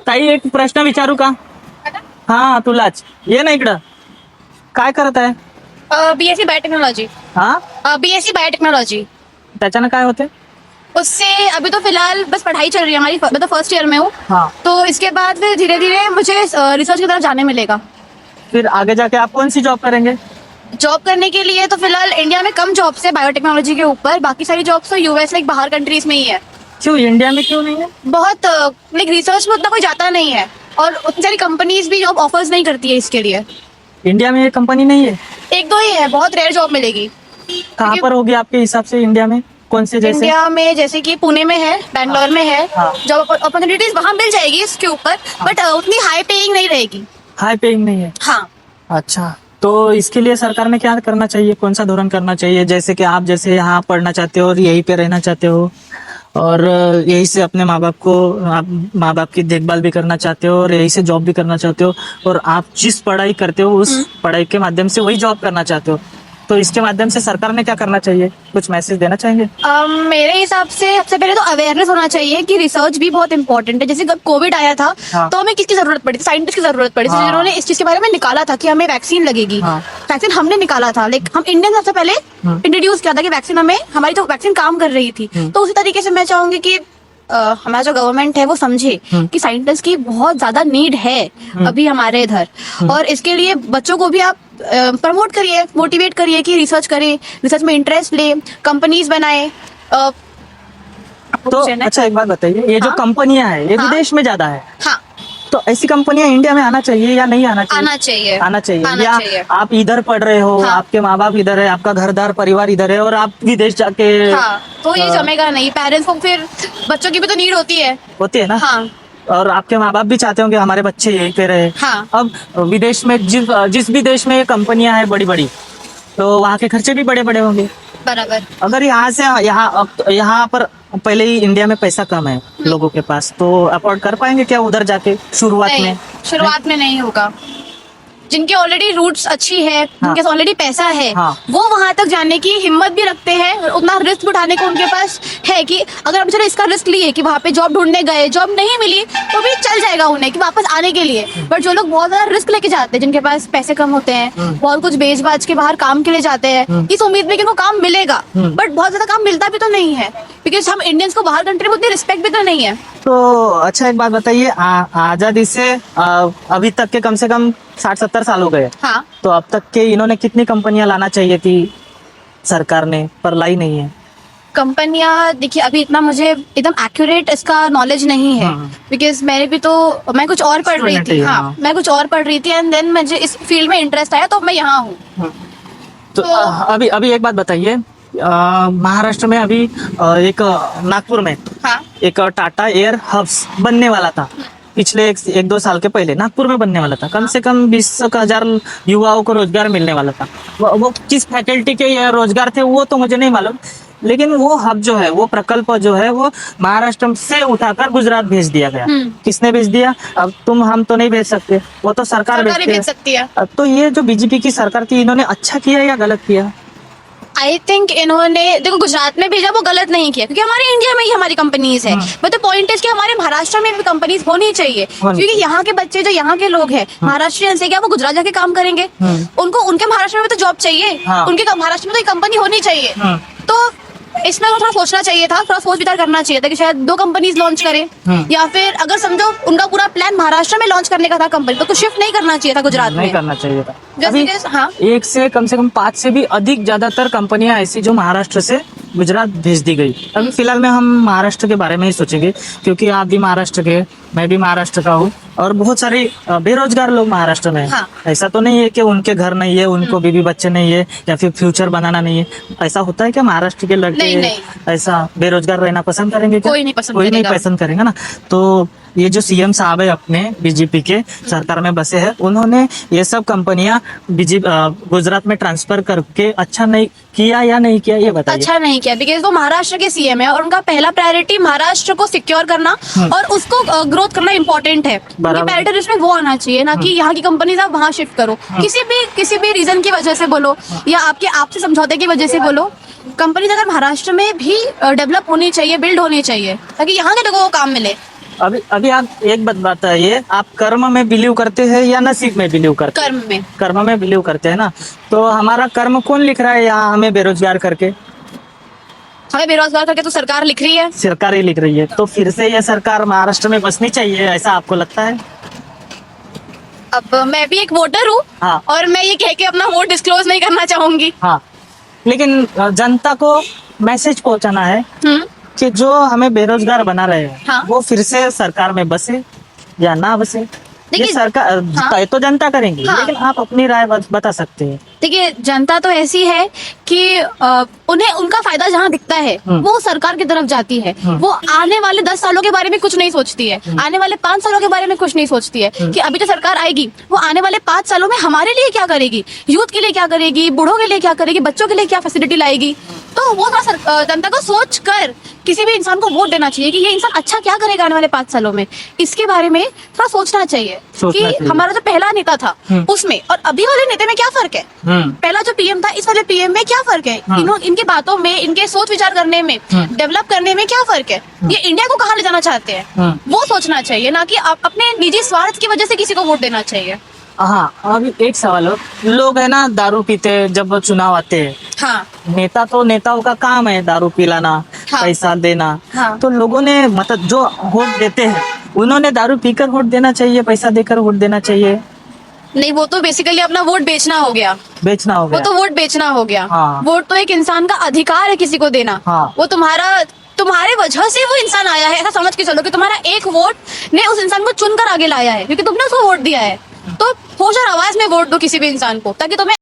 ताई एक प्रश्न विचारू का? हा तुलाच ये ना इकडं. काय करत आहे? BSc biotechnology. हा बीएससी बायोटेक्नोलॉजी. त्याच्यानं काय होते? उससे अभी तो फिलहाल बस पढ़ाई चल रही है हमारी. मैं तो फर्स्ट ईयर में हूँ. हाँ. तो इसके बाद फिर धीरे धीरे मुझे रिसर्च की तरफ जाने मिलेगा. फिर आगे जाके आप कौन सी जॉब करेंगे? जॉब करने के लिए तो फिलहाल इंडिया में कम जॉब्स है बायोटेक्नोलॉजी के ऊपर. बाकी सारी जॉब्स तो यूएस लाइक बाहर कंट्रीज में ही है. क्यों इंडिया में क्यों नहीं है? बहुत लाइक रिसर्च में उतना कोई जाता नहीं है और उतनी सारी कंपनीज भी जॉब ऑफर्स नहीं करती है इसके लिए. इंडिया में ये कंपनी नहीं है? एक दो ही है, बहुत रेयर जॉब मिलेगी. कहाँ पर होगी आपके हिसाब से इंडिया में? कौन से जैसे? इंडिया में जैसे कि पुणे में है, बैंगलोर में है. हाँ. जॉब अपॉर्चुनिटीज वहाँ मिल जाएगी इसके ऊपर. बट उतनी हाई पेइंग नहीं रहेगी. हाई पेइंग नहीं है. हाँ. अच्छा, तो इसके लिए सरकार ने क्या करना चाहिए? कौन सा धोरण करना चाहिए? जैसे कि आप जैसे यहाँ पढ़ना चाहते हो और यहीं पे रहना चाहते हो और यहीं से अपने माँ बाप की देखभाल भी करना चाहते हो और यहीं से जॉब भी करना चाहते हो और आप जिस पढ़ाई करते हो उस पढ़ाई के माध्यम से वही जॉब करना चाहते हो, तो इसके माध्यम से सरकार ने क्या करना चाहिए? कुछ मैसेज देना चाहेंगे? मेरे हिसाब से सबसे पहले तो अवेयरनेस होना चाहिए कि रिसर्च भी बहुत इंपॉर्टेंट है. जैसे जब कोविड आया था. हाँ. तो हमें किसकी जरूरत पड़ी थी? साइंटिस्ट की जरूरत पड़ी थी. हाँ. जिन्होंने इस चीज के बारे में निकाला था कि हमें वैक्सीन लगेगी. हाँ. वैक्सीन हमने निकाला था. लाइक हम इंडियन सबसे पहले इंट्रोड्यूस किया था कि वैक्सीन हमें, हमारी तो वैक्सीन काम कर रही थी. तो उसी तरीके से मैं चाहूंगी कि हमारा जो गवर्नमेंट है वो समझे कि साइंटिस्ट की बहुत ज्यादा नीड है अभी हमारे इधर. और इसके लिए बच्चों को भी आप प्रमोट करिए, मोटिवेट करिए कि रिसर्च करें, रिसर्च में इंटरेस्ट ले, कंपनीज बनाए. तो अच्छा एक बात बताइए, ये जो हाँ? कंपनियां हैं ये हाँ? विदेश में ज्यादा है, हाँ, तो ऐसी कंपनियां इंडिया में आना चाहिए या नहीं आना चाहिए? आना चाहिए. आना चाहिए. आना या चाहिए. आप इधर पढ़ रहे हो, हाँ. आपके माँ बाप इधर है, आपका घरदार परिवार इधर है और आप विदेश जाके हाँ, तो ये जमेगा नहीं. पेरेंट्स को फिर बच्चों की भी तो नीड होती है. होती है ना. हाँ. और आपके माँ बाप भी चाहते होंगे हमारे बच्चे यहीं पे रहे. हाँ. अब विदेश में जिस भी देश में ये कंपनियां हैं बड़ी बड़ी, तो वहाँ के खर्चे भी बड़े बड़े होंगे. बराबर. अगर यहाँ से यहाँ पर पहले ही इंडिया में पैसा कम है लोगों के पास, तो अफोर्ड कर पाएंगे क्या उधर जाके शुरुआत नहीं, में? शुरुआत में नहीं होगा. जिनके ऑलरेडी रूट्स अच्छी है, जिनके ऑलरेडी पैसा है, हाँ. वो वहां तक जाने की हिम्मत भी रखते हैं. उतना रिस्क उठाने को उनके पास है कि अगर हम चलो इसका रिस्क लिए कि वहां पे जॉब ढूंढने गए, जॉब नहीं मिली, तो भी चल जाएगा उन्हें कि वापस आने के लिए. बट जो लोग बहुत ज्यादा रिस्क लेके जाते हैं, जिनके पास पैसे कम होते हैं, बहुत कुछ बेच बाच के बाहर काम के लिए जाते हैं इस उम्मीद में कि उनको काम मिलेगा, बट बहुत ज्यादा काम मिलता भी तो नहीं है, बिकॉज हम इंडियंस को बाहर कंट्री में उतनी रिस्पेक्ट भी तो नहीं है. तो अच्छा एक बात बताइए, आजादी से अभी तक के कम से कम 60-70 साल हो गए. हाँ. तो अब तक के इन्होंने कितनी कंपनियां लाना चाहिए थी सरकार ने, पर लाई नहीं है. कंपनियां देखिए अभी इतना मुझे एकदम एक्यूरेट इसका नॉलेज नहीं है, बिकॉज मैं कुछ और पढ़ रही Student थी. है, हाँ, हाँ. मैं कुछ और पढ़ रही थी एंड देन मुझे इस फील्ड में इंटरेस्ट आया तो मैं यहाँ हूँ. तो अभी एक बात बताइए, महाराष्ट्र में अभी एक नागपुर में हाँ. एक टाटा एयर हब्स बनने वाला था. पिछले एक दो साल के पहले नागपुर में बनने वाला था. कम से कम 20,000 युवाओं को रोजगार मिलने वाला था. वो किस फैकल्टी के ये रोजगार थे वो तो मुझे नहीं मालूम, लेकिन वो हब जो है, वो प्रकल्प जो है, वो महाराष्ट्र से उठाकर गुजरात भेज दिया गया. किसने भेज दिया? अब हम तो नहीं भेज सकते, वो तो सरकार सरकार ही भेजती भेज सकती है. है. तो ये जो बीजेपी की सरकार थी, इन्होंने अच्छा किया या गलत किया? आई थिंक इन्होंने देखो गुजरात में भेजा वो गलत नहीं किया, क्योंकि हमारे इंडिया में ही हमारी कंपनीज है. बट द पॉइंट इज कि हमारे महाराष्ट्र में भी कंपनीज होनी चाहिए, क्योंकि यहाँ के बच्चे जो यहाँ के लोग हैं महाराष्ट्रियंस है, क्या वो गुजरात जाके काम करेंगे? उनको उनके महाराष्ट्र में भी तो जॉब चाहिए. हाँ. उनके महाराष्ट्र में तो एक कंपनी होनी चाहिए. तो इसमें थोड़ा सोचना चाहिए था, थोड़ा सोच विचार करना चाहिए था कि शायद 2 कंपनीज लॉन्च करें, या फिर अगर समझो उनका पूरा प्लान महाराष्ट्र में लॉन्च करने का था कंपनी, तो कुछ शिफ्ट नहीं करना चाहिए था गुजरात नहीं में. करना चाहिए था. जैसे अभी कि हाँ, एक से कम 5 से भी अधिक ज्यादातर कंपनियां ऐसी जो महाराष्ट्र से गुजरात भेज दी गई. अभी फिलहाल में हम महाराष्ट्र के बारे में ही सोचेंगे, क्योंकि आप भी महाराष्ट्र के, मैं भी महाराष्ट्र का हूँ, और बहुत सारे बेरोजगार लोग महाराष्ट्र में हैं. हाँ. ऐसा तो नहीं है कि उनके घर नहीं है, उनको बीवी बच्चे नहीं है, या फिर फ्यूचर बनाना नहीं है. ऐसा होता है क्या महाराष्ट्र के लड़के नहीं. ऐसा बेरोजगार रहना पसंद करेंगे क्या? कोई नहीं पसंद कोई नहीं करेगा. पसंद करेगा ना. तो ये जो सीएम साहब है अपने बीजेपी के सरकार में बसे हैं, उन्होंने ये सब कंपनियां गुजरात में ट्रांसफर करके अच्छा नहीं किया या नहीं किया, ये बताइए. अच्छा नहीं किया, बिकॉज वो महाराष्ट्र के सीएम है और उनका पहला प्रायोरिटी महाराष्ट्र को सिक्योर करना और उसको ग्रोथ करना इम्पोर्टेंट है. प्रायोरिटी लिस्ट में वो आना चाहिए, ना कि यहाँ की कंपनीज आप वहाँ शिफ्ट करो. किसी भी रीजन की वजह से बोलो, या आपके आपसे समझौते की वजह से बोलो, कंपनी अगर महाराष्ट्र में भी डेवलप होनी चाहिए, बिल्ड होनी चाहिए, ताकि यहाँ के लोगों को काम मिले। अभी अभी आप एक बात बताइए, आप कर्म में बिलीव करते हैं या नसीब में बिलीव करते हैं? कर्म में। कर्म में बिलीव करते हैं ना, तो हमारा कर्म कौन लिख रहा है यहाँ हमें बेरोजगार करके? हमें बेरोजगार करके तो सरकार लिख रही है। सरकार ही लिख रही है, तो फिर से ये सरकार महाराष्ट्र में बसनी चाहिए, ऐसा आपको लगता है? अब मैं भी एक वोटर हूँ, हाँ। और मैं ये कह के अपना वोट डिस्क्लोज नहीं करना चाहूंगी। हाँ, लेकिन जनता को मैसेज पहुंचाना है कि जो हमें बेरोजगार बना रहे हैं, हाँ। वो फिर से सरकार में बसे या ना बसे, ये देखिए, सरकार हाँ। तय तो जनता करेंगी, हाँ। लेकिन आप अपनी राय बता सकते हैं। देखिए, जनता तो ऐसी है कि उन्हें उनका फायदा जहाँ दिखता है वो सरकार की तरफ जाती है। वो आने वाले 10 सालों के बारे में कुछ नहीं सोचती है, आने वाले 5 सालों के बारे में कुछ नहीं सोचती है कि अभी जो सरकार आएगी वो आने वाले 5 सालों में हमारे लिए क्या करेगी, यूथ के लिए क्या करेगी, बूढ़ों के लिए क्या करेगी, बच्चों के लिए क्या फैसिलिटी लाएगी। तो वो थोड़ा जनता को सोच कर किसी भी इंसान को वोट देना चाहिए कि ये इंसान अच्छा क्या करेगा आने वाले 5 सालों में, इसके बारे में थोड़ा सोचना चाहिए कि हमारा जो पहला नेता था उसमें और अभी वाले नेता में क्या फर्क है। पहला जो पीएम था, इस वाले पीएम में क्या फर्क है, इनकी बातों में, इनके सोच विचार करने में, डेवलप करने में क्या फर्क है, ये इंडिया को कहाँ ले जाना चाहते हैं, वो सोचना चाहिए, ना कि अपने निजी स्वार्थ की वजह से किसी को वोट देना चाहिए। हाँ, अभी एक सवाल हो, लोग है ना दारू पीते हैं जब चुनाव आते हैं। हाँ। नेताओं का काम है दारू पिलाना, हाँ। पैसा देना। हाँ। तो लोगों ने मतलब जो वोट देते हैं उन्होंने दारू पीकर वोट देना चाहिए, पैसा देकर वोट देना चाहिए? नहीं, वो तो बेसिकली अपना वोट बेचना हो गया। बेचना हो वो गया। तो वोट बेचना हो गया। हाँ। वोट तो एक इंसान का अधिकार है किसी को देना। हाँ। वो तुम्हारे वजह से वो इंसान आया है, ऐसा समझ के चलो कि तुम्हारा एक वोट ने उस इंसान को चुनकर आगे लाया है, क्योंकि तुमने उसको वोट दिया है। तो होश और आवाज में वोट दो किसी भी इंसान को, ताकि तुम्हें